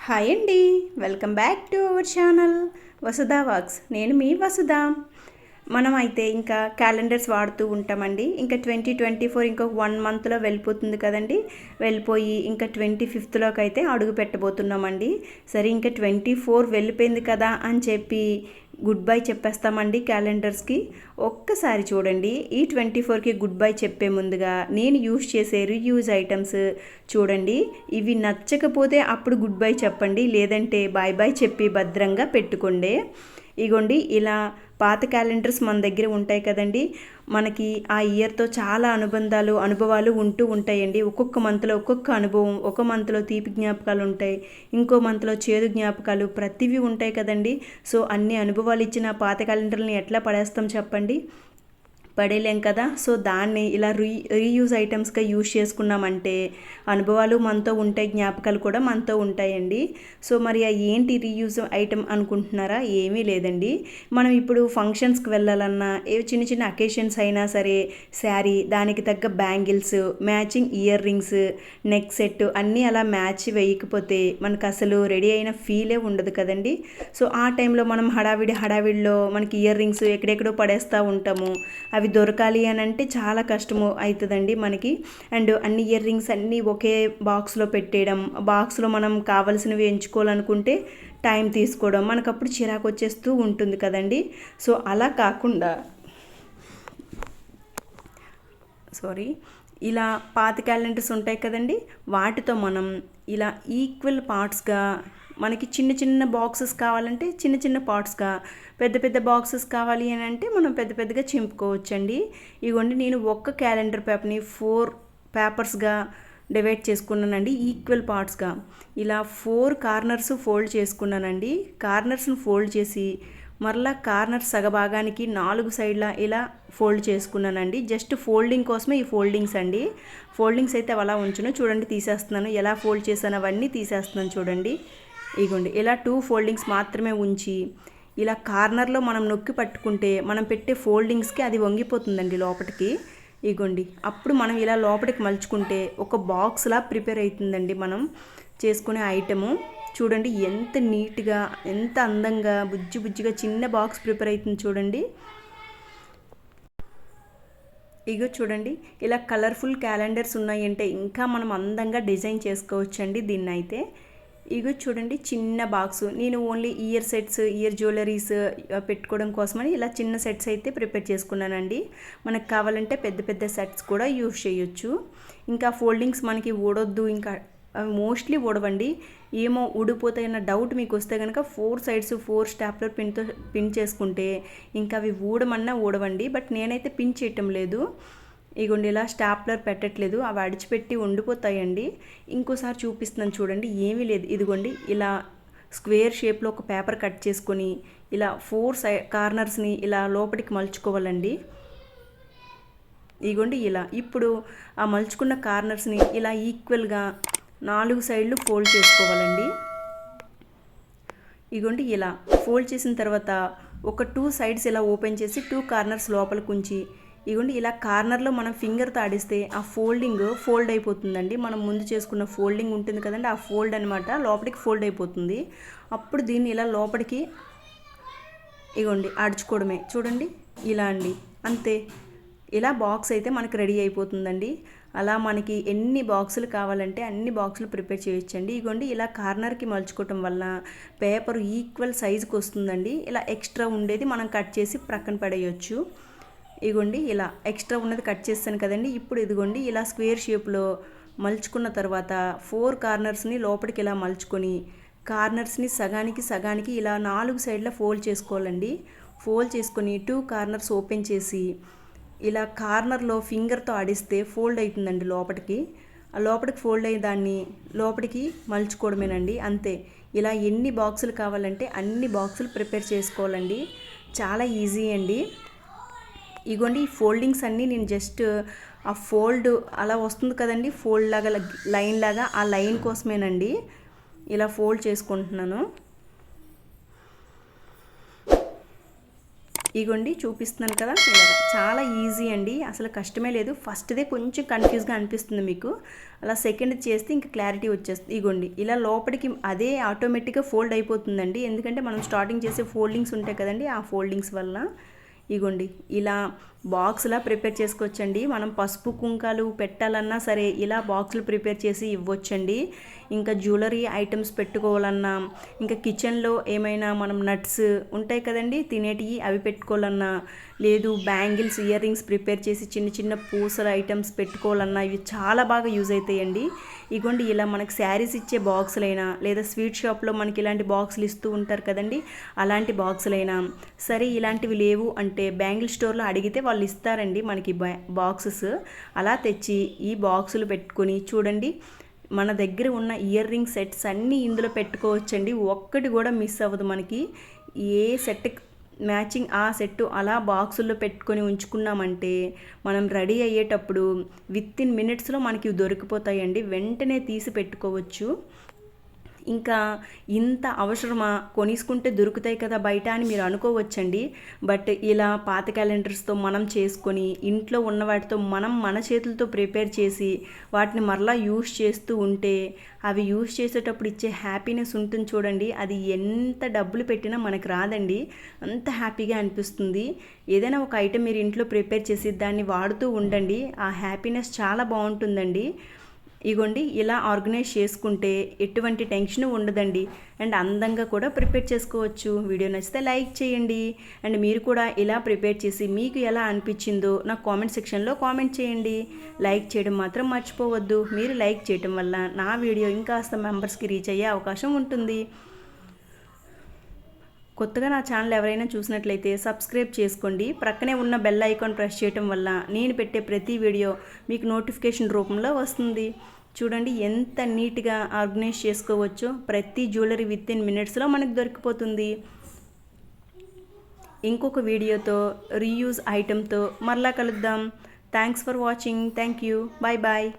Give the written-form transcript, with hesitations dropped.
Hi అండి. Welcome back to our channel Vasudha వాక్స్. నేను మీ వసుధ. మనం అయితే ఇంకా క్యాలెండర్స్ వాడుతూ ఉంటామండి. ఇంకా 2024 ఇంకొక 1 మంత్లో వెళ్ళిపోతుంది కదండి. వెళ్ళిపోయి ఇంకా 25th అయితే అడుగు పెట్టబోతున్నామండి. సరే ఇంకా 24 వెళ్ళిపోయింది కదా అని చెప్పి గుడ్ బై చెప్పేస్తామండి క్యాలెండర్స్కి. ఒక్కసారి చూడండి, ఈ 24కి గుడ్ బై చెప్పే ముందుగా నేను యూజ్ చేసే రీయూజ్ ఐటమ్స్ చూడండి. ఇవి నచ్చకపోతే అప్పుడు గుడ్ బై చెప్పండి, లేదంటే బాయ్ బాయ్ చెప్పి భద్రంగా పెట్టుకోండి. ఇగోండి ఇలా పాత క్యాలెండర్స్ మన దగ్గర ఉంటాయి కదండి. మనకి ఆ ఇయర్తో చాలా అనుభవాలు ఉంటూ ఉంటాయండి. ఒక్కొక్క మంత్లో ఒక్కొక్క అనుభవం, ఒక మంత్లో తీపి జ్ఞాపకాలు ఉంటాయి, ఇంకో మంత్లో చేదు జ్ఞాపకాలు, ప్రతివి ఉంటాయి కదండి. సో అన్ని అనుభవాలు ఇచ్చిన పాత క్యాలెండర్ని ఎట్లా పడేస్తాం చెప్పండి, పడేలేం కదా. సో దాన్ని ఇలా రీయూజ్ ఐటమ్స్గా యూజ్ చేసుకున్నామంటే అనుభవాలు మనతో ఉంటాయి, జ్ఞాపకాలు కూడా మనతో ఉంటాయండి. సో మరి ఏంటి రీయూజ్ ఐటమ్ అనుకుంటున్నారా? ఏమీ లేదండి. మనం ఇప్పుడు ఫంక్షన్స్కి వెళ్ళాలన్నా, చిన్న చిన్న అకేషన్స్ అయినా సరే, శారీ, దానికి తగ్గ bangles, matching ear rings, neck set అన్నీ అలా మ్యాచ్ వేయకపోతే మనకు అసలు రెడీ అయిన ఫీలే ఉండదు కదండి. సో ఆ టైంలో మనం హడావిడిలో మనకి ఇయర్ రింగ్స్ ఎక్కడెక్కడో పడేస్తూ ఉంటాము. అవి దొరకాలి అని అంటే చాలా కష్టము అవుతుందండి మనకి. అండ్ అన్ని ఇయర్ రింగ్స్ అన్నీ ఒకే బాక్స్లో పెట్టేయడం, బాక్స్లో మనం కావలసినవి ఎంచుకోవాలనుకుంటే టైం తీసుకోవడం, మనకు అప్పుడు చిరాకు వచ్చేస్తూ ఉంటుంది కదండి. సో అలా కాకుండా ఇలా పాత క్యాలెండర్స్ ఉంటాయి కదండి, వాటితో మనం ఇలా ఈక్వల్ పార్ట్స్గా, మనకి చిన్న చిన్న బాక్సెస్ కావాలంటే చిన్న చిన్న పార్ట్స్గా, పెద్ద పెద్ద బాక్సెస్ కావాలి అని అంటే మనం పెద్ద పెద్దగా చింపుకోవచ్చండి. ఇగోండి నేను ఒక్క క్యాలెండర్ పేపర్ని 4 పేపర్స్గా డివైడ్ చేసుకున్నానండి, ఈక్వల్ పార్ట్స్గా. ఇలా 4 కార్నర్స్ ఫోల్డ్ చేసుకున్నానండి. కార్నర్స్ని ఫోల్డ్ చేసి మరలా కార్నర్ సగభాగానికి 4 సైడ్ల ఇలా ఫోల్డ్ చేసుకున్నానండి. జస్ట్ ఫోల్డింగ్ కోసమే ఈ ఫోల్డింగ్స్ అండి. ఫోల్డింగ్స్ అయితే అలా ఉంచును చూడండి, తీసేస్తున్నాను. ఎలా ఫోల్డ్ చేశాను అవన్నీ తీసేస్తున్నాను చూడండి. ఇగోండి ఇలా 2 ఫోల్డింగ్స్ మాత్రమే ఉంచి ఇలా కార్నర్లో మనం నొక్కి పట్టుకుంటే మనం పెట్టే ఫోల్డింగ్స్కి అది వంగిపోతుందండి లోపలికి. ఇగోండి అప్పుడు మనం ఇలా లోపలికి మలుచుకుంటే ఒక బాక్స్లా ప్రిపేర్ అవుతుందండి మనం చేసుకునే ఐటము. చూడండి ఎంత నీట్గా, ఎంత అందంగా, బుజ్జిగా చిన్న బాక్స్ ప్రిపేర్ అవుతుంది చూడండి. ఇగో చూడండి ఇలా కలర్ఫుల్ క్యాలెండర్స్ ఉన్నాయంటే ఇంకా మనం అందంగా డిజైన్ చేసుకోవచ్చండి దీన్ని అయితే. ఇగో చూడండి చిన్న బాక్సు, నేను only year sets, year jewelleries పెట్టుకోవడం కోసమని ఇలా చిన్న సెట్స్ అయితే ప్రిపేర్ చేసుకున్నానండి. మనకు కావాలంటే పెద్ద పెద్ద సెట్స్ కూడా యూజ్ చేయొచ్చు. ఇంకా ఫోల్డింగ్స్ మనకి ఊడొద్దు, ఇంకా అవి మోస్ట్లీ ఊడవండి. ఏమో ఊడిపోతాయన్న డౌట్ మీకు వస్తే కనుక 4 సైడ్స్ 4 స్టాప్లర్ పిన్తో పిన్ చేసుకుంటే ఇంకా అవి ఊడమన్నా ఊడవండి. బట్ నేనైతే పిన్ చేయటం లేదు. ఇగోండి ఇలా స్టాప్లర్ పెట్టట్లేదు, అవి అడిచిపెట్టి ఉండిపోతాయండి. ఇంకోసారి చూపిస్తున్నాను చూడండి, ఏమీ లేదు. ఇదిగోండి ఇలా స్క్వేర్ షేప్లో ఒక పేపర్ కట్ చేసుకొని ఇలా 4 కార్నర్స్ని ఇలా లోపలికి మలుచుకోవాలండి. ఇగోండి ఇలా ఇప్పుడు ఆ మలుచుకున్న కార్నర్స్ని ఇలా ఈక్వల్గా 4 సైడ్లు ఫోల్డ్ చేసుకోవాలండి. ఇగోండి ఇలా ఫోల్డ్ చేసిన తర్వాత ఒక 2 సైడ్స్ ఇలా ఓపెన్ చేసి 2 కార్నర్స్ లోపలికి ఉంచి, ఇగోండి ఇలా కార్నర్లో మనం ఫింగర్తో ఆడిస్తే ఆ ఫోల్డ్ అయిపోతుందండి. మనం ముందు చేసుకున్న ఫోల్డింగ్ ఉంటుంది కదండి, ఆ ఫోల్డ్ అనమాట లోపలికి ఫోల్డ్ అయిపోతుంది. అప్పుడు దీన్ని ఇలా లోపలికి ఇగోండి ఆడుచుకోవడమే చూడండి, ఇలా అండి, అంతే. ఇలా బాక్స్ అయితే మనకి రెడీ అయిపోతుందండి. అలా మనకి ఎన్ని బాక్సులు కావాలంటే అన్ని బాక్సులు ప్రిపేర్ చేయొచ్చండి. ఇగోండి ఇలా కార్నర్కి మలుచుకోవటం వల్ల పేపర్ ఈక్వల్ సైజుకి వస్తుందండి. ఇలా ఎక్స్ట్రా ఉండేది మనం కట్ చేసి ప్రక్కన పడేయచ్చు. ఇగోండి ఇలా ఎక్స్ట్రా ఉన్నది కట్ చేస్తాను కదండి. ఇప్పుడు ఇదిగోండి ఇలా స్క్వేర్ షేప్లో మలుచుకున్న తర్వాత 4 కార్నర్స్ని లోపలికి ఇలా మలుచుకొని కార్నర్స్ని సగానికి ఇలా 4 సైడ్ల ఫోల్డ్ చేసుకోవాలండి. ఫోల్డ్ చేసుకొని 2 కార్నర్స్ ఓపెన్ చేసి ఇలా కార్నర్లో ఫింగర్తో ఆడిస్తే ఫోల్డ్ అవుతుందండి లోపలికి. ఆ లోపలికి ఫోల్డ్ అయ్యే దాన్ని లోపలికి మలుచుకోవడమేనండి, అంతే. ఇలా ఎన్ని బాక్సులు కావాలంటే అన్ని బాక్సులు ప్రిపేర్ చేసుకోవాలండి. చాలా ఈజీ అండి. ఇగోండి ఈ ఫోల్డింగ్స్ అన్నీ నేను జస్ట్ ఆ ఫోల్డ్ అలా వస్తుంది కదండి, ఫోల్డ్ లాగా లైన్ లాగా, ఆ లైన్ కోసమేనండి ఇలా ఫోల్డ్ చేసుకుంటున్నాను. ఇగోండి చూపిస్తున్నాను కదా ఇలాగా చాలా ఈజీ అండి, అసలు కష్టమే లేదు. ఫస్ట్దే కొంచెం కన్ఫ్యూజ్గా అనిపిస్తుంది మీకు, అలా సెకండ్ చేస్తే ఇంకా క్లారిటీ వచ్చేస్తుంది. ఇగోండి ఇలా లోపలికి అదే ఆటోమేటిక్గా ఫోల్డ్ అయిపోతుందండి, ఎందుకంటే మనం స్టార్టింగ్ చేసే ఫోల్డింగ్స్ ఉంటాయి కదండి, ఆ ఫోల్డింగ్స్ వల్ల. ఇగోండి ఇలా బాక్స్లా ప్రిపేర్ చేసుకోవచ్చండి. మనం పసుపు కుంకాలు పెట్టాలన్నా సరే ఇలా బాక్సులు ప్రిపేర్ చేసి ఇవ్వచ్చండి. ఇంకా జ్యువెలరీ ఐటమ్స్ పెట్టుకోవాలన్నా, ఇంకా కిచెన్లో ఏమైనా మనం నట్స్ ఉంటాయి కదండి తినేటివి, అవి పెట్టుకోవాలన్నా, లేదు బ్యాంగిల్స్ ఇయర్ రింగ్స్ ప్రిపేర్ చేసి చిన్న చిన్న పూసల ఐటమ్స్ పెట్టుకోవాలన్నా ఇవి చాలా బాగా యూజ్ అవుతాయండి. ఇగోండి ఇలా మనకు శారీస్ ఇచ్చే బాక్సులైనా, లేదా స్వీట్ షాప్లో మనకి ఇలాంటి బాక్సులు ఇస్తూ ఉంటారు కదండి, అలాంటి బాక్సులైనా సరే. ఇలాంటివి లేవు అంటే బ్యాంగిల్ స్టోర్లో అడిగితే వాళ్ళు ఇస్తారండి మనకి బాక్సెస్. అలా తెచ్చి ఈ బాక్సులు పెట్టుకొని చూడండి, మన దగ్గర ఉన్న ఇయర్ రింగ్ సెట్స్ అన్నీ ఇందులో పెట్టుకోవచ్చండి. ఒక్కటి కూడా మిస్ అవ్వదు మనకి. ఏ సెట్ మ్యాచింగ్ ఆ సెట్ అలా బాక్సుల్లో పెట్టుకొని ఉంచుకున్నామంటే మనం రెడీ అయ్యేటప్పుడు విత్ ఇన్ మినిట్స్లో మనకి దొరికిపోతాయండి, వెంటనే తీసి పెట్టుకోవచ్చు. ఇంకా ఇంత అవసరమా, కొనిసుకుంటే దొరుకుతాయి కదా బయట అని మీరు అనుకోవచ్చండి. బట్ ఇలా పాత క్యాలెండర్స్తో మనం చేసుకొని ఇంట్లో ఉన్న వాటితో మనం మన చేతులతో ప్రిపేర్ చేసి వాటిని మరలా యూస్ చేస్తూ ఉంటే అవి యూస్ చేసేటప్పుడు ఇచ్చే హ్యాపీనెస్ ఉంటుంది చూడండి, అది ఎంత డబ్బులు పెట్టినా మనకు రాదండి, అంత హ్యాపీగా అనిపిస్తుంది. ఏదైనా ఒక ఐటెం మీరు ఇంట్లో ప్రిపేర్ చేసి దాన్ని వాడుతూ ఉండండి, ఆ హ్యాపీనెస్ చాలా బాగుంటుందండి. ఇగోండి ఇలా ఆర్గనైజ్ చేసుకుంటే ఎటువంటి టెన్షన్ ఉండదండి, అండ్ అందంగా కూడా ప్రిపేర్ చేసుకోవచ్చు. వీడియో నచ్చితే లైక్ చేయండి, అండ్ మీరు కూడా ఇలా ప్రిపేర్ చేసి మీకు ఎలా అనిపించిందో నాకు కామెంట్ సెక్షన్లో కామెంట్ చేయండి. లైక్ చేయడం మాత్రం మర్చిపోవద్దు, మీరు లైక్ చేయడం వల్ల నా వీడియో ఇంకాస్త మెంబర్స్కి రీచ్ అయ్యే అవకాశం ఉంటుంది. కొత్తగా నా ఛానల్ ఎవరైనా చూసినట్లయితే సబ్స్క్రైబ్ చేసుకోండి, ప్రక్కనే ఉన్న బెల్ ఐకాన్ ప్రెస్ చేయడం వల్ల నేను పెట్టే ప్రతి వీడియో మీకు నోటిఫికేషన్ రూపంలో వస్తుంది. చూడండి ఎంత నీట్గా ఆర్గనైజ్ చేసుకోవచ్చో, ప్రతి జ్యువెలరీ విత్ ఇన్ మినిట్స్లో మనకు దొరికిపోతుంది. ఇంకొక వీడియోతో రీయూజ్ ఐటెంతో మరలా కలుద్దాం. Thanks for watching. Thank you. Bye bye.